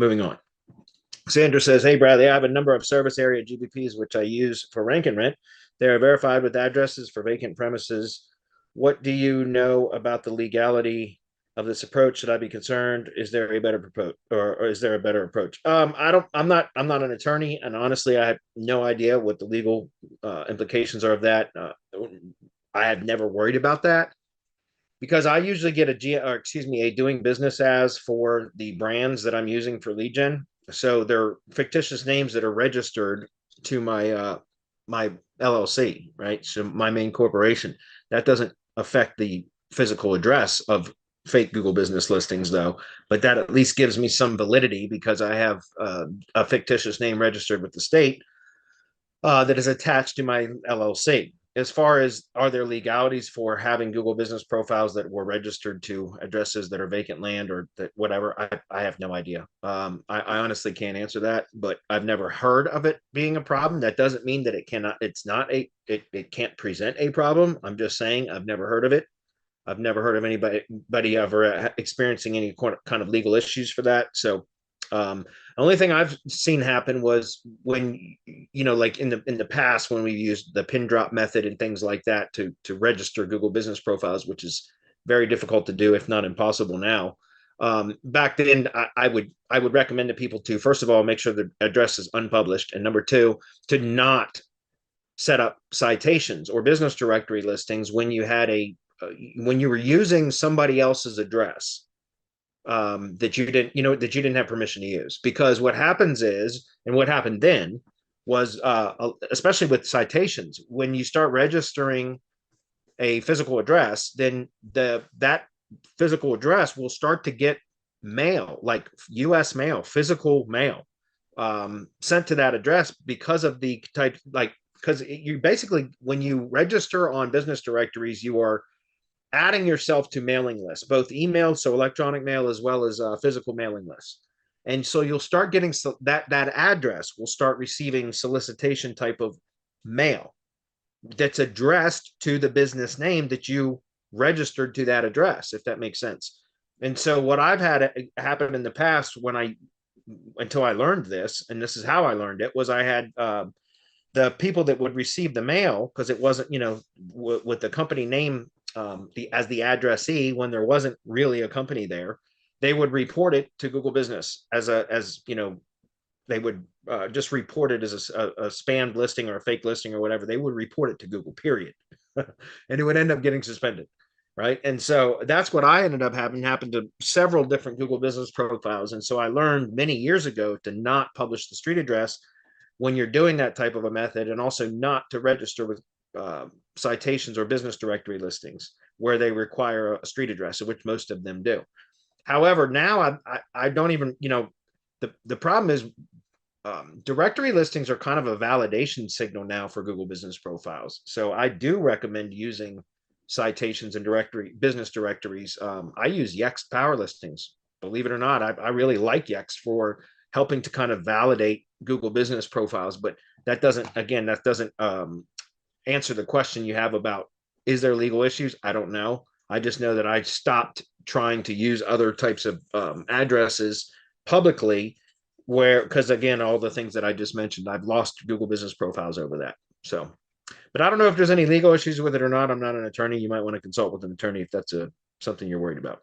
moving on. Sandra says, hey, Bradley, I have a number of service area GBPs which I use for rank and rent. They are verified with addresses for vacant premises. What do you know about the legality of this approach? Should I be concerned? Is there a better proposal, or is there a better approach? I'm not an attorney, and honestly, I have no idea what the legal implications are of that. I have never worried about that because I usually get a doing business as for the brands that I'm using for lead gen. So they're fictitious names that are registered to my LLC, right? So my main corporation. That doesn't affect the physical address of fake Google business listings, though. But that at least gives me some validity because I have a fictitious name registered with the state that is attached to my LLC. As far as are there legalities for having Google business profiles that were registered to addresses that are vacant land or that whatever, I have no idea. I honestly can't answer that, but I've never heard of it being a problem. That doesn't mean that it can't present a problem. I'm just saying I've never heard of it. I've never heard of anybody ever experiencing any kind of legal issues for that. So the only thing I've seen happen was when, like in the past when we used the pin drop method and things like that to register Google business profiles, which is very difficult to do, if not impossible now. Back then, I would recommend to people to, first of all, make sure the address is unpublished, and number two, to not set up citations or business directory listings when you had when you were using somebody else's address that you didn't have permission to use. Because what happens is, and what happened then was, especially with citations, when you start registering a physical address, then that physical address will start to get mail, like U.S. mail, physical mail, sent to that address because of the type, like, because you basically, when you register on business directories, you are adding yourself to mailing lists, both email, so electronic mail, as well as physical mailing lists. And so you'll start getting that address will start receiving solicitation type of mail that's addressed to the business name that you registered to that address, if that makes sense. And so what I've had happen in the past until I learned this, and this is how I learned it, was I had the people that would receive the mail, because it wasn't, with the company name as the addressee, when there wasn't really a company there, they would report it to Google Business they would just report it as a spam listing or a fake listing or whatever. They would report it to Google, period. And it would end up getting suspended. Right. And so that's what I ended up having happen to several different Google business profiles. And so I learned many years ago to not publish the street address when you're doing that type of a method, and also not to register with citations or business directory listings where they require a street address, which most of them do. However, now I don't even, the problem is directory listings are kind of a validation signal now for Google business profiles. So I do recommend using citations and business directories. I use Yext power listings. Believe it or not, I really like Yext for helping to kind of validate Google business profiles. But that doesn't answer the question you have about, is there legal issues? I don't know. I just know that I stopped trying to use other types of addresses publicly, because again, all the things that I just mentioned, I've lost Google business profiles over that. So, but I don't know if there's any legal issues with it or not. I'm not an attorney. You might want to consult with an attorney if that's something you're worried about.